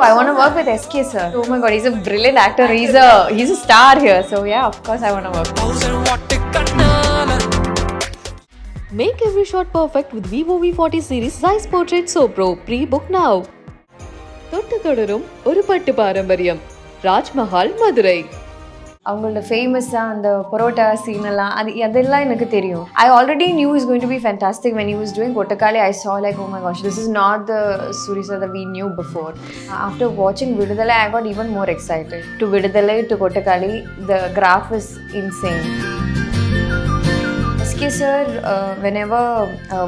I want to work with SK sir. Oh my god, he's a brilliant actor. He's a star here. So yeah, of course I want to work. Make every shot perfect with Vivo V40 series size portrait So Pro. Pre-book now. தொட்டு தொடரும் ஒரு பட்டு பாரம்பரியம் ராஜ்மஹால் மதுரை. அவங்களோட ஃபேமஸாக அந்த பரோட்டா சீனெல்லாம் அதெல்லாம் எனக்கு தெரியும். I already knew he's going to be fantastic when he was doing Kottukkaali. I saw like, oh my gosh, this is not the Soori sir that we knew before. After watching Vidudalai, I got even more excited. To Vidudalai, to Kottukkaali, the graph is insane. SK sir, whenever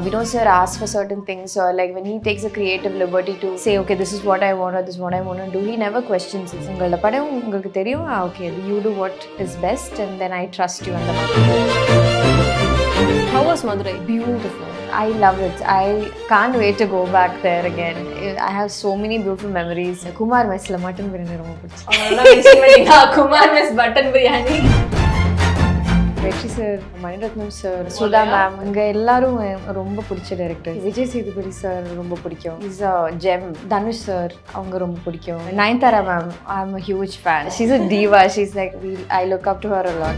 Vinod sir asks for certain things or like when he takes a creative liberty to say, okay, this is what I want or this is what I want to do, he never questions it. உங்களோட படம் உங்களுக்கு தெரியும், okay, you do what is best and then I trust you. அந்த மாதிரி. How was Madurai? Beautiful. I love it. I can't wait to go back there again. I have so many beautiful memories. Kumar messல mutton biryani ரொம்ப பிடிச்சி. Kumar mess mutton biryani. Vetri sir, Mani Ratnam sir, Sudha ma'am, இங்கே எல்லாரும் ரொம்ப பிடிச்ச director. Vijay Sethupathi sir ரொம்ப பிடிக்கும். Is a GeM. Dhanush sir அவங்க ரொம்ப பிடிக்கும். Nayanthara ma'am, I am a huge fan. She's a diva. She's like, I look up to her a lot.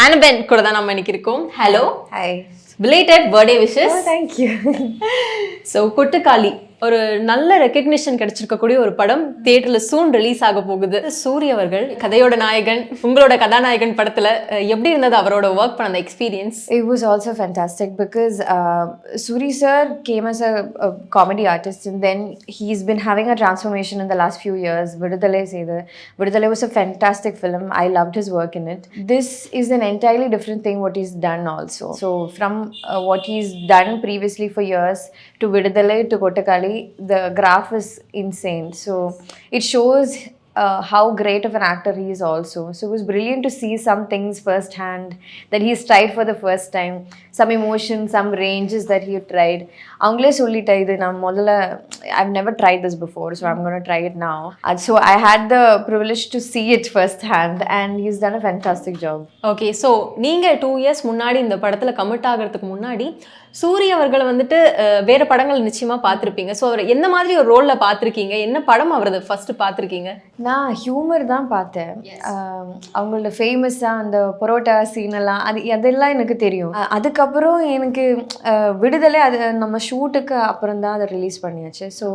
Annabelle கூட தான் நம்ம இன்னைக்கு இருக்கோம். Hello. Hi. Belated birthday wishes. Oh, thank you. So Kottukkaali ஒரு நல்ல ரெக்கக்னிஷன் கிடைச்சிருக்கக்கூடிய ஒரு படம் தியேட்டர்ல சூன் ரிலீஸ் ஆக போகுது. சூரி அவர்கள் கதையோட நாயகன், உங்களோட கதாநாயகன் படத்துல எப்படி இருந்தது அவரோட ஒர்க் பண்ண அந்த experience? It was also fantastic because Soori sir came as a comedy artist and then he's been having a transformation in the last few years. Vidudalai was a fantastic film. I loved his work in it. This is an entirely different thing what he's done also. So from what he's done previously for years to Vidudalai to Kottukkaali, the graph is insane. So it shows how great of an actor he is also. So it was brilliant to see some things firsthand that he's tried for the first time, some emotions, some ranges that he tried. அவங்களே சொல்லிட்டா, இது நான் முதல்ல I've never tried this before, so I'm going to try it now. So I had the privilege to see it firsthand and he's done a fantastic job. Okay, so நீங்க 2 years முன்னாடி இந்த படத்துல commit ஆகிறதுக்கு முன்னாடி சூரி அவர்களை வந்துட்டு வேற படங்கள் நிச்சயமா பார்த்துருப்பீங்க. ஸோ அவர் என்ன மாதிரி ஒரு ரோல்ல பார்த்துருக்கீங்க? என்ன படம் அவரது ஃபர்ஸ்ட் பார்த்துருக்கீங்க? நான் ஹியூமர் தான் பார்த்தேன். அவங்களோட ஃபேமஸாக அந்த பரோட்டா சீனெல்லாம் அதெல்லாம் எனக்கு தெரியும். அதுக்கப்புறம் எனக்கு விடுதலை, அது நம்ம ஷூட்டுக்கு அப்புறம் தான் அதை ரிலீஸ் பண்ணியாச்சு. So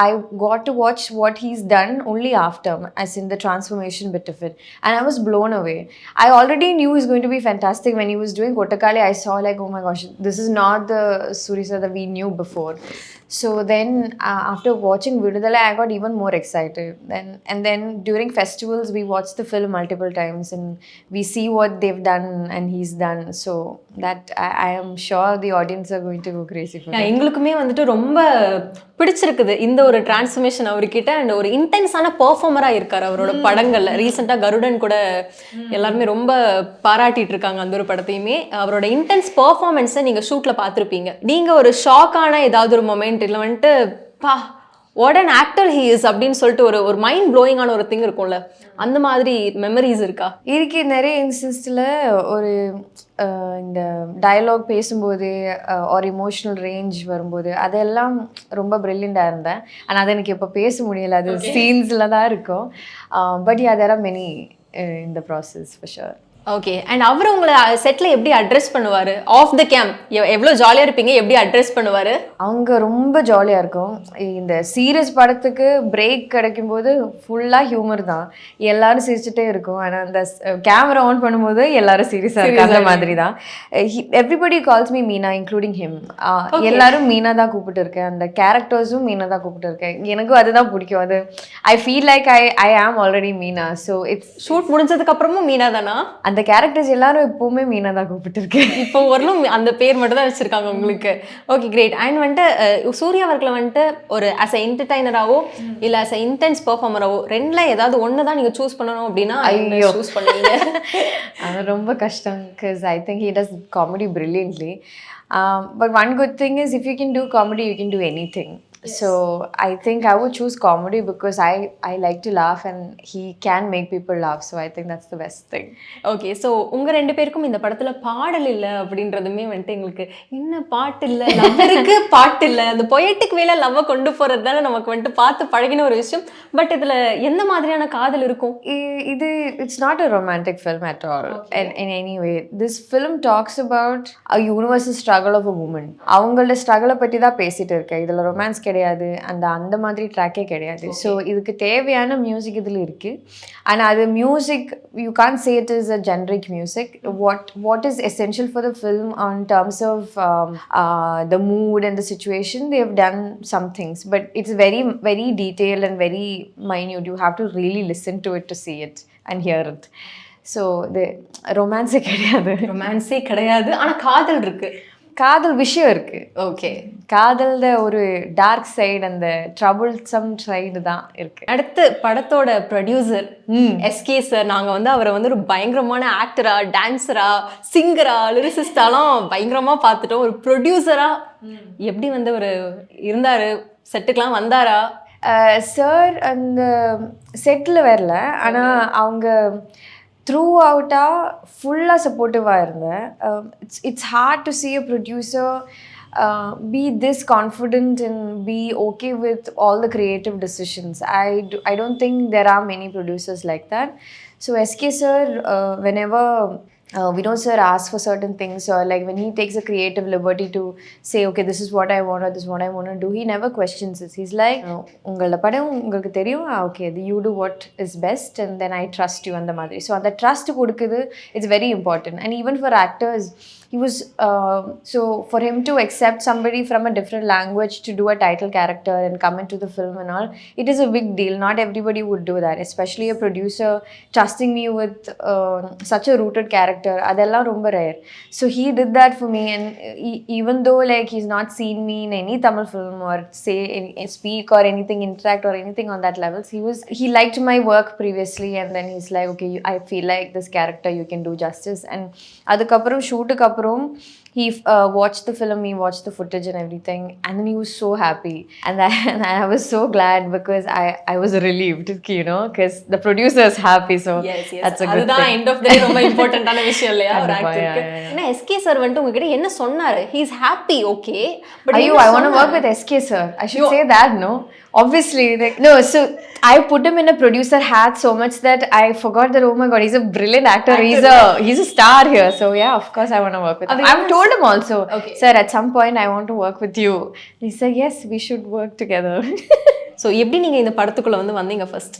I got to watch what he's done only after, as in the transformation bit of it, and I was blown away. I already knew is going to be fantastic when he was doing Kottukkaali. I saw like, oh my gosh, this is not the Soori sir that we knew before. So then after watching Vidudalai, I got even more excited. Then during festivals we watch the film multiple times and we see what they've done and he's done. So that I am sure the audience are going to go crazy for it. எங்களுக்குமே வந்துட்டு ரொம்ப பிடிச்சிருக்குது இந்த ஒரு transformation அவர்கிட்ட. And ஒரு இன்டென்ஸான பெர்ஃபார்மரா இருக்காரு அவரோட படங்கள்ல. ரீசெண்டா கருடன் கூட எல்லாருமே ரொம்ப பாராட்டிட்டு இருக்காங்க அந்த ஒரு படத்தையுமே. அவரோட இன்டென்ஸ் பெர்ஃபார்மன்ஸை நீங்க ஷூட்ல பார்த்துருப்பீங்க. நீங்க ஒரு ஷாக்கான ஏதாவது ஒரு மொமெண்ட் இல்லை வந்துட்டு பா what an actor he is அப்படின்னு சொல்லிட்டு ஒரு மைண்ட் ப்ளோயிங்கான ஒரு திங் இருக்கும்ல, அந்த மாதிரி மெமரிஸ் இருக்கா? இருக்கு. நிறைய இன்ஸ்டன்ஸில் ஒரு இந்த டயலாக் பேசும்போது ஒரு இமோஷனல் ரேஞ்ச் வரும்போது அதெல்லாம் ரொம்ப ப்ரில்லியண்டாக இருந்தேன். ஆனால் அது எனக்கு இப்போ பேச முடியலை, அது சீன்ஸில் தான் இருக்கும். But yeah, there are many in the process for sure. Okay. And அவர் உங்களை செட்டில் எப்படி அட்ரெஸ் பண்ணுவார்? ஆஃப் த கேம் எவ்வளோ ஜாலியாக இருப்பீங்க, எப்படி அட்ரெஸ் பண்ணுவார்? அவங்க ரொம்ப ஜாலியாக இருக்கும். இந்த சீரியஸ் படத்துக்கு பிரேக் கிடைக்கும்போது ஃபுல்லாக ஹியூமர் தான், எல்லாரும் சிரிச்சுட்டே இருக்கும். ஆனால் அந்த கேமரா ஆன் பண்ணும்போது எல்லாரும் சீரியஸாக இருக்கு, அந்த மாதிரி தான். Everybody calls me Meena, including him. எல்லாரும் மீனா தான் கூப்பிட்டு இருக்கேன், அந்த கேரக்டர்ஸும் மீனா தான் கூப்பிட்டு இருக்கேன். எனக்கும் அதுதான் பிடிக்கும். அது ஐ ஃபீல் லைக் ஐ ஆம் already Meena. So it's shoot முடிஞ்சதுக்கு அப்புறமும் மீனா தானா? அந்த கேரக்டர்ஸ் எல்லாரும் எப்பவுமே மீனா தான் கூப்பிட்டு இருக்கேன். இப்போ வரலும் அந்த பேர் மட்டும் தான் வச்சிருக்காங்க உங்களுக்கு. Okay, great. அண்ட் வந்துட்டு சூர்யா அவர்களை வந்துட்டு ஒரு ஆஸ் அ என்டர்டைனராகவோ இல்லை ஆஸ் அ இன்டென்ஸ் பெர்ஃபார்மராகவோ ரெண்டுல ஏதாவது ஒன்று தான் நீங்கள் சூஸ் பண்ணணும் அப்படின்னா சூஸ் பண்ணுவீங்க? அது ரொம்ப கஷ்டம். Because I think he does comedy brilliantly. But one good thing is if you can do comedy, you can do anything. So I think I would choose comedy because I like to laugh and he can make people laugh. So I think that's the best thing. Okay. So உங்க 2 பேருக்கும் இந்த படத்துல பாடல் இல்ல அப்படின்றதுமே வந்துட்டு எங்களுக்கு என்ன பாட்டு இல்ல, லவ்வருக்கு பாட்டு இல்ல, அந்த பொயட்டிக் வேல லவ்வ கொண்டு போறது தானே நமக்கு வந்துட்டு பார்த்து பழகின ஒரு விஷயம். பட் இதுல எந்த மாதிரியான காதல் இருக்கும்? It's not a romantic film at all. In any way. This film talks about a universal struggle of a woman. அவங்களோட ஸ்ட்ரகிளை பற்றி தான் பேசிட்டு இருக்கேன். இதில் ரொமான்ஸ் கிடையாது, அந்த மாதிரி ட்ராக்கே கிடையாது. ஸோ இதுக்கு தேவையான மியூசிக் இதில் இருக்குது. அண்ட் அது music you can't say it is a generic music. What is essential for the film on terms of the mood and the situation they have done some things, but it's very very detail and very minute. You have to really listen to it to see it and hear it. So இது ரொமான்ஸே கிடையாது, ஆனால் காதல் இருக்கு, காதல் விஷயம் இருக்கு. Okay, காதல்ல ஒரு டார்க் சைடு, அந்த ட்ரபிள்சம் சைடு தான் இருக்கு. அடுத்து படத்தோட ப்ரொடியூசர் எஸ்கே சார். நாங்கள் வந்து அவரை வந்து ஒரு பயங்கரமான ஆக்டரா, டான்ஸரா, சிங்கரா, லிரிசிஸ்டாலாம் பயங்கரமாக பார்த்துட்டோம். ஒரு ப்ரொடியூசரா எப்படி வந்து ஒரு இருந்தார், செட்டுக்கெலாம் வந்தாரா? சார் அந்த செட்டில் வரல, ஆனால் அவங்க த்ரூ அவுட்டாக ஃபுல்லாக சப்போர்ட்டிவாக இருந்தேன். It's hard to see a producer be this confident and be okay with all the creative decisions. I don't think there are many producers like that. So SK sir, whenever Vinod sir asks for certain things, or like when he takes a creative liberty to say, okay, this is what I want or this is what I want to do, he never questions it. He's like, உங்களோட படம் உங்களுக்கு தெரியும், okay, you do what is best and then I trust you அந்த மாதிரி. So அந்த trust கொடுக்குது, it's very important. And even for actors, he was so for him to accept somebody from a different language to do a title character and come into the film and all, it is a big deal. Not everybody would do that, especially a producer trusting me with such a rooted character. Adella romba rare. So he did that for me, and even though like he's not seen me in any Tamil film or say speak or anything, interact or anything on that levels, he liked my work previously, and then he's like, okay, I feel like this character you can do justice. And adukapram shoot ku apram he watched the film, he watched the footage and everything, and then he was so happy, and I was so glad because I was relieved, you know, because the producer is happy. So yes. That's a good thing. End of the day ரொம்ப இம்பார்ட்டன்ட்டான விஷயம் இல்லையா ஒரு ஆக்டருக்கு? ஏன்னா SK sir வந்துட்டு உங்ககிட்ட என்ன சொன்னாரு? he is happy, okay, but I want to work with SK sir. I should say that, no? Obviously, like, no, so I put him in a producer hat so much that I forgot that, oh my god, he's a brilliant actor. He's a star here. So yeah, of course I want to work with him. I've told him also, okay, sir, at some point I want to work with you. He said, yes, we should work together. So எப்படி நீங்க இந்த படத்துக்குள்ள வந்து வந்தீங்க first?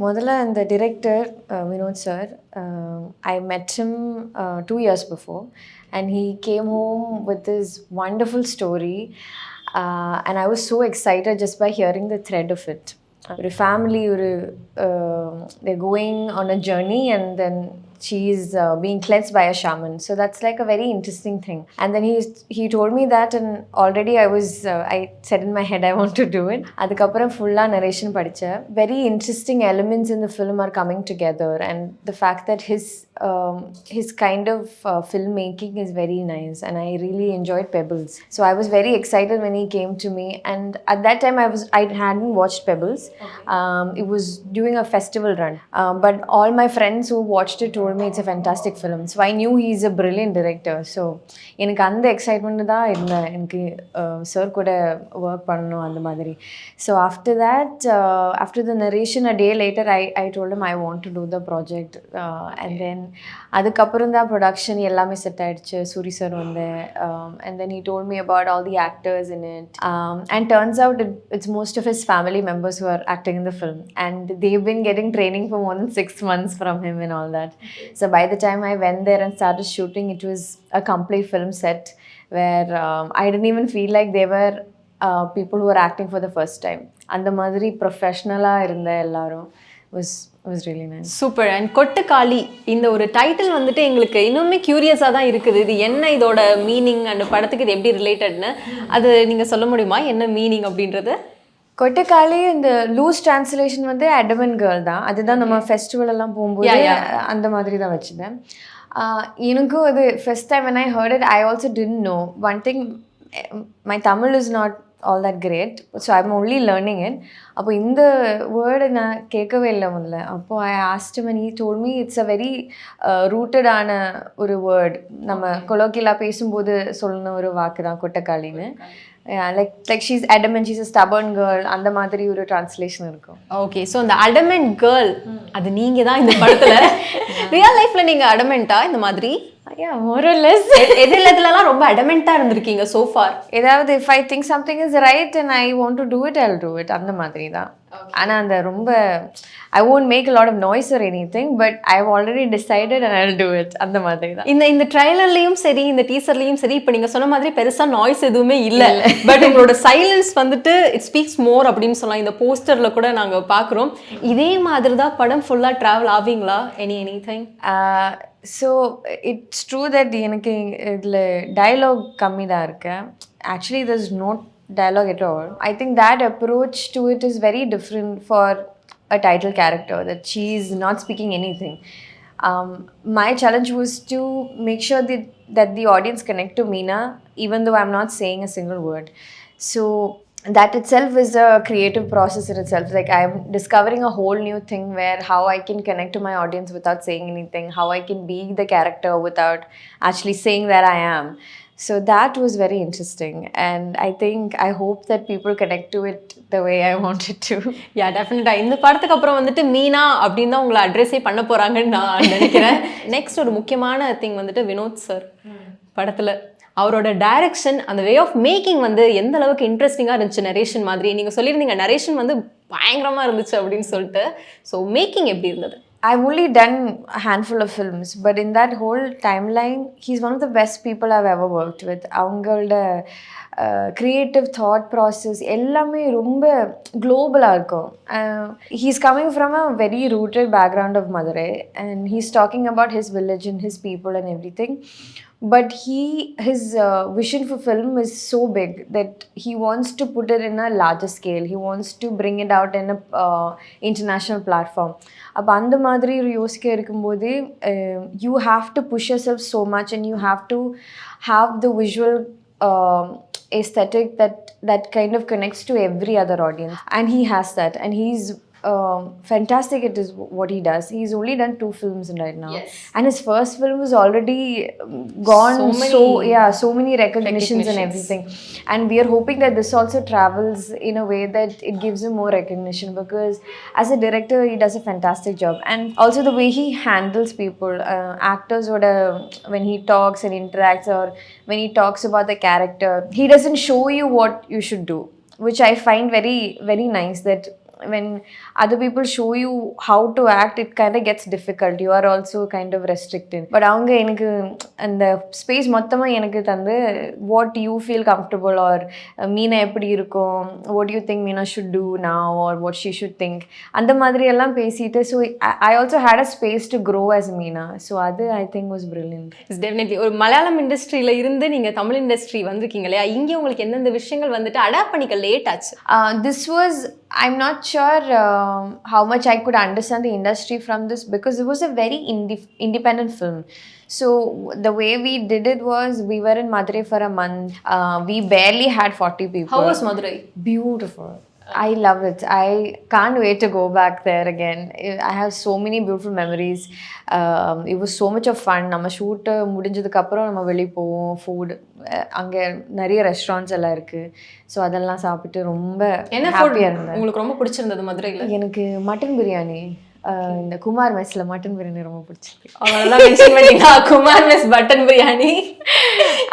முதல்ல அந்த director Vinod sir, I met him 2 years before, and he came home with this wonderful story, and I was so excited just by hearing the thread of it. ஒரு family, they're going on a journey and then she's being cleansed by a shaman. So that's like a very interesting thing. And then he told me that, and already I said in my head I want to do it. Adukapram fulla narration padicha. Very interesting elements in the film are coming together, and the fact that his kind of filmmaking is very nice, and I really enjoyed Pebbles. So I was very excited when he came to me, and at that time I hadn't watched Pebbles. Okay. It was during a festival run, but all my friends who watched it told me it's a fantastic film. So I knew he's a brilliant director. So எனக்கு அந்த excitement தான் இருந்தேன், எனக்கு sir கூட work பண்ணணும் அந்த மாதிரி. So after that, after the narration, a day later I told him I want to do the project, and then அதுக்கப்புறம் தான் ப்ரொடக்ஷன் எல்லாமே செட் ஆயிடுச்சு. சூரி சார் வந்து, and then he told me about all the actors in it, and turns out it's most of his family members who are acting in the film, and they've been getting training for more than 6 months from him and all that. So by the time I went there and started shooting, it was a complete film set where I didn't even feel like they were people who were acting for the first time. அந்த மாதிரி ப்ரொஃபஷ்னலாக இருந்த எல்லாரும் was really nice. Super. And Kottukkaali இந்த ஒரு title வந்துட்டு எங்களுக்கு இன்னுமே கியூரியஸாக தான் இருக்குது. இது என்ன, இதோட மீனிங் அண்ட் படத்துக்கு இது எப்படி ரிலேட்டட்னு அது நீங்கள் சொல்ல முடியுமா? என்ன மீனிங் அப்படின்றது? கொட்டுக்காளி இந்த லூஸ் டிரான்ஸ்லேஷன் வந்து அடமன் கேர்ள் தான். அதுதான் நம்ம ஃபெஸ்டிவல் எல்லாம் போகும்போது அந்த மாதிரி தான் வச்சுருந்தேன். எனக்கும் அது first time when I heard it, I also didn't know. One thing, my Tamil is not all that great. So I'm only learning it. அப்போ இந்த வேர்டை நான் கேட்கவே இல்லை முதல்ல. அப்போ I asked him and he told me it's a very rooted ஆன ஒரு வேர்ட். நம்ம கொலோக்கியலாக பேசும்போது சொல்லுன ஒரு வாக்கு தான் கொட்டக்காளின்னு. like she's adamant, she's a stubborn girl, அந்த மாதிரி ஒரு டிரான்ஸ்லேஷன் இருக்கும். ஓகே, ஸோ அந்த adamant girl அது நீங்க தான் இந்த படத்துல. ரியல் லைஃப்ல நீங்க adamant-ஆ இந்த மாதிரி? Yeah, more or less. எதுலலாம் ரொம்ப adamant-ஆ இருந்திருக்கீங்க so far? ஏதாவது if I think something is right and I want to do it, I'll do it. அந்த மாதிரி தான். ஆனால் அந்த ரொம்ப I won't make a lot of noise or anything, but I've already decided and I'll do it. அந்த மாதிரி தான். இந்த ட்ரைலர்லயும் சரி, இந்த டீசர்லயும் சரி, இப்போ நீங்க சொன்ன மாதிரி பெருசா நாய்ஸ் எதுவுமே இல்லை. பட் உங்களோட சைலன்ஸ் வந்துட்டு இட் ஸ்பீக்ஸ் மோர் அப்படின்னு சொல்லலாம். இந்த போஸ்டர்ல கூட நாங்க பார்க்குறோம். இதே மாதிரி தான் படம் ஃபுல்லா ட்ராவல் ஆவீங்களா? Anything? So it's true that எனக்கு இதில் டயலாக் கம்மி தான் இருக்கு. Actually there is no dialogue at all. I think that approach to it is very different for a title character, that she is not speaking anything. My challenge was to make sure that the audience connect to Meena even though I'm not saying a single word. So that itself is a creative process in itself. Like I'm discovering a whole new thing where how I can connect to my audience without saying anything, how I can be the character without actually saying that I am. So that was very interesting, and I hope that people connect to it the way I wanted to. Yeah, definitely. இந்த படத்துக்கு அப்புறம் வந்துட்டு மீனா அப்படின்னு தான் உங்களை அட்ரஸே பண்ண போறாங்கன்னு நான் நினைக்கிறேன். நெக்ஸ்ட் ஒரு முக்கியமான திங் வந்துட்டு வினோத் சார் படத்துல அவரோட டைரக்ஷன், அந்த வே ஆஃப் மேக்கிங் வந்து எந்த அளவுக்கு இன்ட்ரெஸ்டிங்காக இருந்துச்சு. நரேஷன் மாதிரி நீங்கள் சொல்லியிருந்தீங்க, நரேஷன் வந்து பயங்கரமாக இருந்துச்சு அப்படின்னு சொல்லிட்டு. ஸோ மேக்கிங் எப்படி இருந்தது? I've only done a handful of films, but in that whole timeline, he's one of the best people I've ever worked with. அவங்களோட creative thought process எல்லாமே ரொம்ப global-ஆ இருக்கும். He's coming from a very rooted background of Madurai, and he's talking about his village and his people and everything. But his vision for film is so big that he wants to put it in a larger scale. He wants to bring it out in a international platform. அப்போ அந்த மாதிரி யோசிக்க இருக்கும்போது you have to push yourself so much and you have to have the visual aesthetic that kind of connects to every other audience, and he has that, and he's fantastic at what he does. He's only done 2 films right now. Yes. And his first film was already gone so many recognitions and everything. And we are hoping that this also travels in a way that it gives him more recognition, because as a director he does a fantastic job. And also the way he handles people, actors when he talks and interacts, or when he talks about the character, he doesn't show you what you should do, which I find very, very nice. That when other people show you how to act, it kind of gets difficult. You are also kind of restricted. But அவங்க எனக்கு அந்த space மொத்தமாக எனக்கு தந்து what you feel comfortable, or Meena எப்படி இருக்கும், what do you think Meena should do now, or what she should think, அந்த மாதிரி எல்லாம் பேசிட்டு. So I also had a space to grow as Meena. So அது I think was brilliant. It's definitely. ஒரு மலையாளம் இண்டஸ்ட்ரியில இருந்து நீங்கள் தமிழ் இண்டஸ்ட்ரி வந்திருக்கீங்க இல்லையா, இங்கே உங்களுக்கு எந்தெந்த விஷயங்கள் வந்துட்டு அடாப்ட் பண்ணிக்க லேட் ஆச்சு? This was, I'm not sure how much I could understand the industry from this, because it was a very independent film. So the way we did it was, we were in Madurai for a month. We barely had 40 people. How was Madurai? Beautiful. I love it. I can't wait to go back there again. I have so many beautiful memories. It was so much of fun. நம்ம shoot முடிஞ்சதுக்கு அப்புறம் நம்ம வெளியே போவோம், food அங்கே நிறைய restaurants எல்லாம் இருக்கு. ஸோ அதெல்லாம் சாப்பிட்டு ரொம்ப ஹாப்பியாக இருந்தேன். உங்களுக்கு ரொம்ப பிடிச்சிருந்தது மதுரையில்? எனக்கு மட்டன் பிரியாணி, இந்த குமார் மெஸ்ல மட்டன் பிரியாணி ரொம்ப பிடிச்சிருக்கு. அவங்களெல்லாம் மென்ஷன் பண்ணிட்டா, குமார் மெஸ் மட்டன் பிரியாணி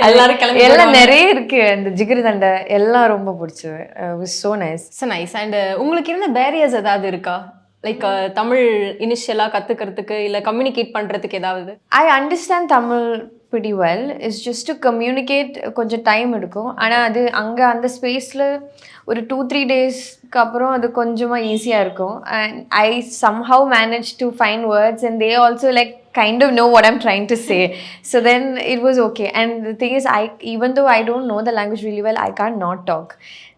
எல்லாரும் கிளம்பி எல்லாம் நிறைய இருக்கு, அந்த ஜிகிரி தண்டை எல்லாம் ரொம்ப பிடிச்சது. Was so nice. So nice. And உங்களுக்கு இருந்த பேரியர்ஸ் ஏதாவது இருக்கா? லைக் தமிழ் இனிஷியலாக கற்றுக்கிறதுக்கு இல்லை கம்யூனிகேட் பண்ணுறதுக்கு ஏதாவது? I understand Tamil pretty well. It's just to communicate கொஞ்சம் டைம் எடுக்கும். ஆனால் அது அங்கே அந்த ஸ்பேஸில் ஒரு 2-3 டேஸ்க்கு அப்புறம் அது கொஞ்சமாக ஈஸியாக இருக்கும். And I somehow managed to find words, and they also like kind of know what I'm trying to say. So then it was okay. And the thing is, even though I don't know the language really well, I can't not talk.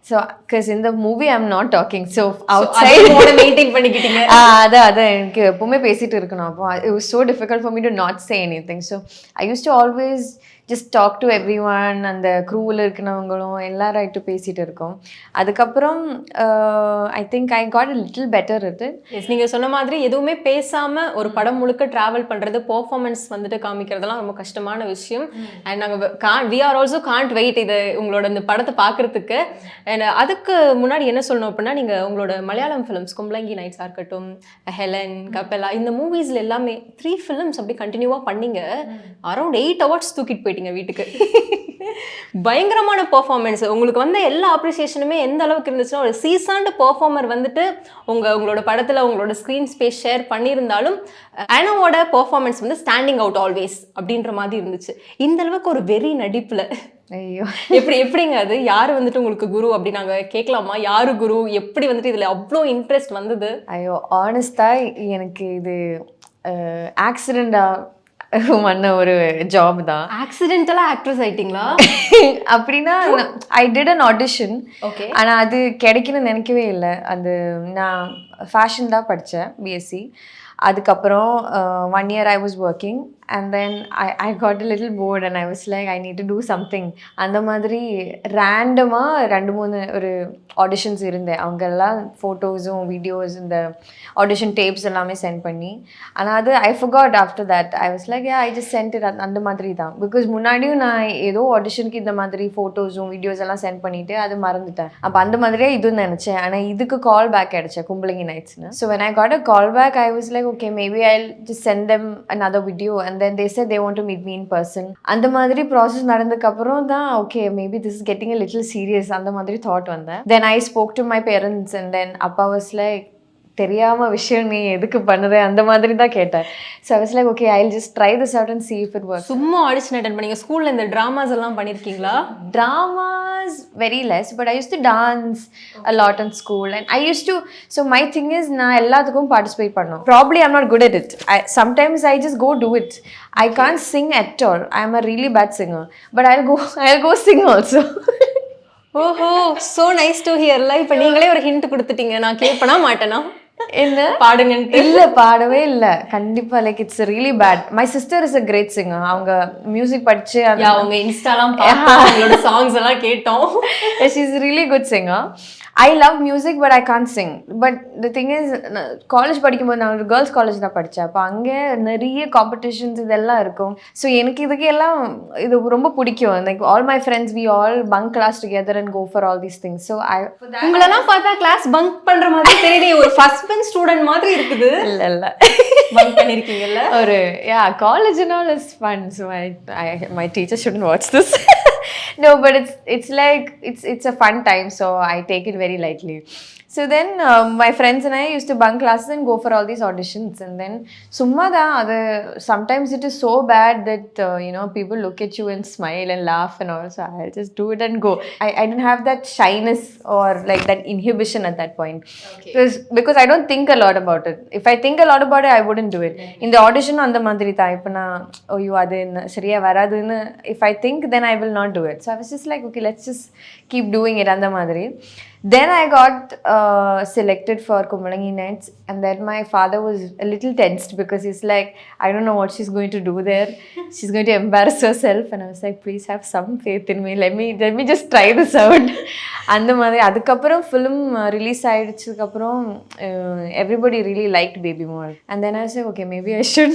So because in the movie I'm not talking, so outside maintain பண்ணிக்கிட்டீங்க. அதான் எனக்கு எப்பவுமே பேசிட்டு இருக்கணும். அப்போ it was so difficult for me to not say anything. So I used to always just talk to everyone, அந்த க்ரூவில் இருக்கிறவங்களும் எல்லாராயிட்டு பேசிகிட்டு இருக்கோம். அதுக்கப்புறம் I think I got a little better இது. எஸ், நீங்கள் சொன்ன மாதிரி எதுவுமே பேசாமல் ஒரு படம் முழுக்க ட்ராவல் பண்ணுறது, பெர்ஃபார்மன்ஸ் வந்துட்டு காமிக்கிறதுலாம் ரொம்ப கஷ்டமான விஷயம். அண்ட் நாங்கள் we are also can't wait இது உங்களோட இந்த படத்தை பார்க்குறதுக்கு. அண்ட் அதுக்கு முன்னாடி என்ன சொல்லணும் அப்படின்னா, நீங்கள் உங்களோட மலையாளம் ஃபிலிம்ஸ் கும்பலங்கி நைட்ஸாக இருக்கட்டும், ஹெலன், கப்பலா, இந்த மூவிஸில் எல்லாமே 3 ஃபிலிம்ஸ் அப்படி கண்டினியூவாக பண்ணீங்க. அரௌண்ட் 8 hours தூக்கிட்டு போயிட்டீங்க வீட்டுக்கு. பயங்கரமான பெர்ஃபார்மன்ஸ். உங்களுக்கு வந்த எல்லா அப்ரிசியேஷனுமே எந்த அளவுக்கு இருந்துச்சுன்னா, ஒரு சீசன்டு பெர்ஃபார்மர் வந்துட்டு உங்களோட படத்தில் உங்களோட ஸ்க்ரீன் ஸ்பேஸ் ஷேர் பண்ணியிருந்தாலும் ஆனாவோட பெர்ஃபார்மன்ஸ் வந்து ஸ்டாண்டிங் அவுட் ஆல்வேஸ் அப்படின்ற மாதிரி இருந்துச்சு. இந்த அளவுக்கு ஒரு வெறி நடிப்பில் ஐயோ எப்படிங்க அது? யார் வந்துட்டு உங்களுக்கு குரு அப்படி நாங்கள் கேட்கலாமா? யாரு குரு? எப்படி வந்துட்டு இதில் அவ்வளோ இன்ட்ரெஸ்ட் வந்தது? ஐயோ ஆனஸ்டாக எனக்கு இது ஆக்சிடெண்ட்டாக பண்ண ஒரு ஜாப் தான். ஆக்சிடென்டலாக ஆக்ட்ரஸ் ஆயிட்டீங்களா? அப்படின்னா I did an audition. Okay. ஆனால் அது கிடைக்கணும்னு நினைக்கவே இல்லை. அது நான் ஃபேஷன் தான் படித்தேன், பிஎஸ்சி. அதுக்கப்புறம் 1 year I was working and then I got a little bored and I was like I need to do something. அந்த மாதிரி ரேண்டமாக 2-3 ஒரு ஆடிஷன்ஸ் இருந்தேன். அவங்கெல்லாம் ஃபோட்டோஸும் வீடியோஸ் இந்த ஆடிஷன் டேப்ஸ் எல்லாமே சென்ட் பண்ணி. ஆனால் அது ஐ forgot after that. I was like yeah I just sent it. அந்த மாதிரி தான். பிகாஸ் முன்னாடியும் நான் ஏதோ ஆடிஷனுக்கு இந்த மாதிரி ஃபோட்டோஸும் வீடியோஸ் எல்லாம் சென்ட் பண்ணிவிட்டு அது மறந்துட்டேன். அப்போ அந்த மாதிரியே இதுன்னு நினச்சேன். ஆனால் இதுக்கு கால் பேக் ஆகிடுச்சேன், கும்பலங்கி நைட்ஸ்னு. So when I got a call back I was like okay maybe I'll just send them another video and then they said they want to meet me in person. அந்த மாதிரி process நடந்ததுக்கப்புறம் தான் okay maybe this is getting a little serious அந்த மாதிரி thought வந்தேன். Then I spoke to my parents and then அப்பா was like தெரியாம விஷயம் நீ எதுக்கு பண்ணுற அந்த மாதிரி தான் கேட்டேன். So I was like okay I'll just try this out and see if it works. சும்மா ஆடிஷன் அட்டெண்ட் பண்ணீங்க? ஸ்கூலில் இந்த ட்ராமாஸ் எல்லாம் பண்ணியிருக்கீங்களா? Dramas very less but I used to dance a lot in school and I used to, so my thing is நான் எல்லாத்துக்கும் participate பண்ணும். Probably I'm not good at it. Sometimes I just go do it. I can't sing at all. I'm a really bad singer but I'll go sing also. ஓஹோ, so nice to hear. இப்போ நீங்களே ஒரு hint கொடுத்துட்டீங்க, நான் கேட்பனா மாட்டேனா? என்ன பாடுங்கன்ட்டு? இல்ல பாடவே இல்லை கண்டிப்பா. Like it's really bad. My sister is a great singer. அவங்க மியூசிக் படிச்சு அவங்க இன்ஸ்டாலாம் அவங்களோட சாங்ஸ் எல்லாம் கேட்டோம். She is really good singer. I love music but I can't sing. But the thing is college படிக்கும்போது நான் ஒரு கேர்ள்ஸ் காலேஜ் தான் படித்தேன். அப்போ அங்கே நிறைய காம்படிஷன்ஸ் இதெல்லாம் இருக்கும். ஸோ எனக்கு இதுக்கு எல்லாம் இது ரொம்ப பிடிக்கும். Like all my friends we all bunk class together and go for all these things. So உங்களெல்லாம் பார்த்தா கிளாஸ் பங்க் பண்ற மாதிரி தெரியல, ஒரு ஃபர்ஸ்ட் பெஞ்ச் ஸ்டூடெண்ட் மாதிரி இருக்குது. இல்லை பங்க் பண்ணிருக்கீங்கல்ல ஒரு college and all is fun. So my teacher shouldn't watch this. No, but it's like it's a fun time, so I take it very lightly. So then my friends and I used to bunk classes and go for all these auditions. And then summa da adu sometimes it is so bad that people look at you and smile and laugh and all. So I'll just do it and go. I didn't have that shyness or like that inhibition at that point. Okay. Because I don't think a lot about it. If I think a lot about it I wouldn't do it. In the audition அந்த மாதிரி தான். இப்போ நான் ஐயோ அது சரியா வராதுன்னு if I think then I will not do it. So I was just like okay let's just keep doing it அந்த மாதிரி. Then I got selected for Kumbalangi Nights and then my father was a little tensed because he's like I don't know what she's going to do there. She's going to embarrass herself. And I was like please have some faith in me. Let me just try this out. அந்த மாதிரி அதுக்கப்புறம் film release ஆகிடுச்சதுக்கப்புறம் everybody really liked Baby More. And then I said okay maybe I should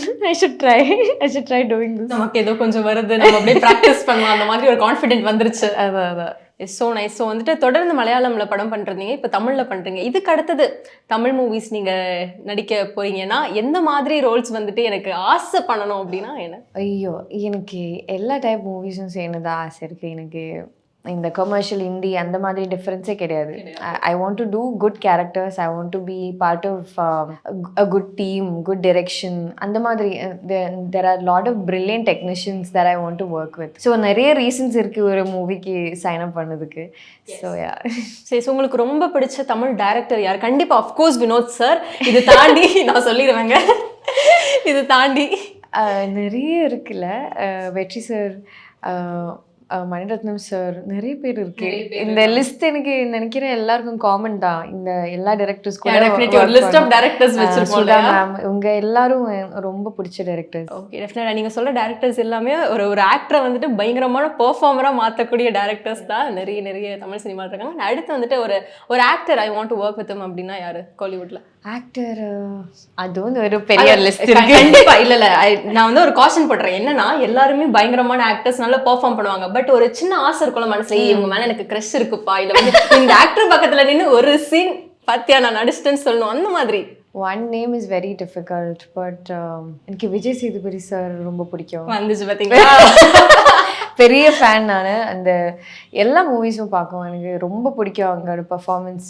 try doing this. நமக்கு ஏதோ கொஞ்சம் வருது, நம்ம அப்படியே ப்ராக்டிஸ் பண்ணலாம் அந்த மாதிரி ஒரு கான்ஃபிடென்ட் வந்துருச்சு. அதான் இட்ஸ் ஸோ நைஸ். ஸோ வந்துட்டு தொடர்ந்து மலையாளமில் படம் பண்ணுறீங்க, இப்போ தமிழில் பண்ணுறீங்க. இதுக்கு அடுத்தது தமிழ் மூவிஸ் நீங்கள் நடிக்க போகிறீங்கன்னா எந்த மாதிரி ரோல்ஸ் வந்துட்டு எனக்கு ஆசை பண்ணணும் அப்படின்னா என்ன? ஐயோ எனக்கு எல்லா டைப் மூவிஸும் செய்யணுதான் ஆசை இருக்குது. எனக்கு இந்த கமர்ஷியல் இண்டி அந்த மாதிரி டிஃப்ரென்ஸே கிடையாது. I want to do good characters. I want to be part of a good team, good direction. அந்த மாதிரி there are lot of brilliant technicians that I want to work with. So நிறைய reasons இருக்குது ஒரு மூவிக்கு sign up பண்ணதுக்கு. So சரி, உங்களுக்கு ரொம்ப பிடிச்ச தமிழ் டைரக்டர் யார்? கண்டிப்பாக அஃப்கோர்ஸ் வினோத் சார். இது தாண்டி நான் சொல்லிடுவேங்க, இது தாண்டி நிறைய இருக்குல்ல. வெற்றி சார், மணிரத்னம் சார் நிறைய பேர் இருக்கு. இந்த லிஸ்ட் எனக்கு நினைக்கிறேன் எல்லாருக்கும் காமன் தான். இந்த எல்லா டைரக்டர்ஸ் கூட டெஃபினெட்லி ஒரு லிஸ்ட் ஆஃப் டைரக்டர்ஸ் வெச்சிருப்போம். சுதா மேம் இவங்க எல்லாரும் ரொம்ப பிடிச்ச டைரக்டர்ஸ். ஓகே, டெஃபினெட்லி நீங்க சொல்ற டைரக்டர்ஸ் எல்லாமே ஒரு ஆக்டரை வந்துட்டு பயங்கரமான பெர்ஃபார்மரா மாத்தக்கூடிய டைரக்டர்ஸ் தான் நிறைய தமிழ் சினிமால இருக்காங்க. அடுத்து வந்துட்டு ஒரு actor I want to work with him அப்படின்னா யாரு காலிவுட்ல? ஆக்டர் அது வந்து ஒரு பெரிய லிஸ்ட் இருக்கு. கண்டிப்பா இல்ல நான் வந்து ஒரு காஷன் போடுறேன். என்னன்னா எல்லாருமே பயங்கரமான ஆக்டர்ஸ் நல்லா பெர்ஃபார்ம் பண்ணுவாங்க. பட் ஒரு சின்ன ஆசை இருக்கும்ல மனசுல, இவங்க மேல எனக்கு கிரஷ் இருக்குப்பா, இல்ல வந்து இந்த ஆக்டர் பக்கத்துல நின்னு ஒரு சீன் பாத்தியா நான் நடிச்சிட்டேன்னு சொல்லணும், அந்த மாதிரி. One name is very difficult, but எனக்கு விஜய் சேதுபதி சார் ரொம்ப பிடிக்கும். வந்துச்சு பாத்தீங்களா? பெரிய ஃபேன் நான். அந்த எல்லா மூவிஸும் பார்க்குவேன், எனக்கு ரொம்ப பிடிக்கும் அவங்களோட performance.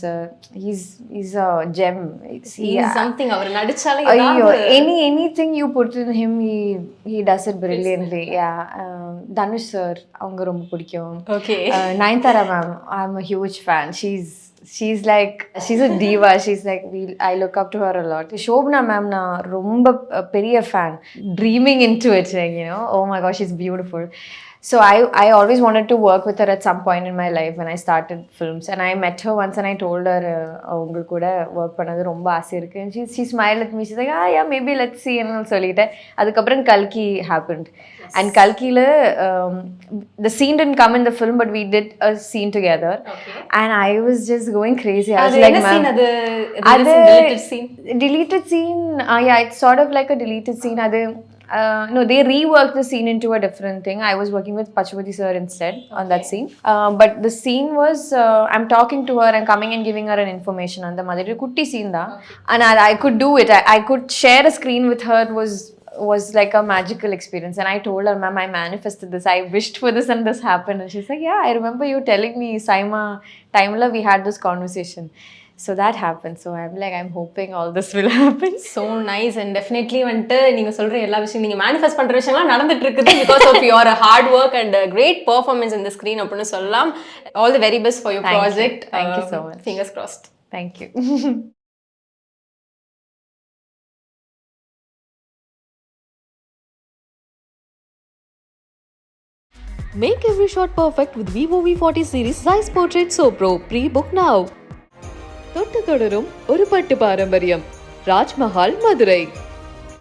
Is a gem. Something அவர் நடிச்சாலே ஐயோ anything you put in him he does it brilliantly. Dhanush sir அவங்க ரொம்ப பிடிக்கும். Okay. Nayanthara ma'am, I am a huge fan. She's a diva. She's like, I look up to her a lot. Shobna ma'am na romba periya fan, dreaming into it, you know. Oh my gosh, she's beautiful. So I always wanted to work with her at some point in my life when I started films, and I met her once and I told her avungal kuda work pannadhu romba aasai irukku, and she smiled at me. She's like, yeah, maybe let's see and solite adukapram Kalki happened. Yes. And Kalki la the scene didn't come in the film, but we did a scene together. Okay. And I was just going crazy. I was like, ma'am, deleted scene. Yeah, it's sort of like a deleted scene. No, they reworked the scene into a different thing. I was working with Pachupati sir instead on that scene. But the scene was, I'm talking to her and coming and giving her an information on the Madurai kutti scene da. And I could do it. I could share a screen with her. Was like a magical experience. And I told her, ma'am, I manifested this. I wished for this and this happened. And she's like, yeah, I remember you telling me, Saima, Timela, we had this conversation. So that happened. So I'm hoping all this will happen. So nice. And definitely வந்துட்டு நீங்க சொல்ற எல்லா விஷயம் நீங்க manifest பண்ற விஷயம்லாம் நடந்துட்டு இருக்குது because of your hard work and great performance in the screen அப்படினு சொல்லலாம். All the very best for your project. Thank you so much. Fingers crossed. Thank you. Make every shot perfect with Vivo V40 series size portrait So Pro. Pre-book now. தொட்டு தொடரும் ஒரு பட்டு பாரம்பரியம். ராஜ்மஹால், மதுரை.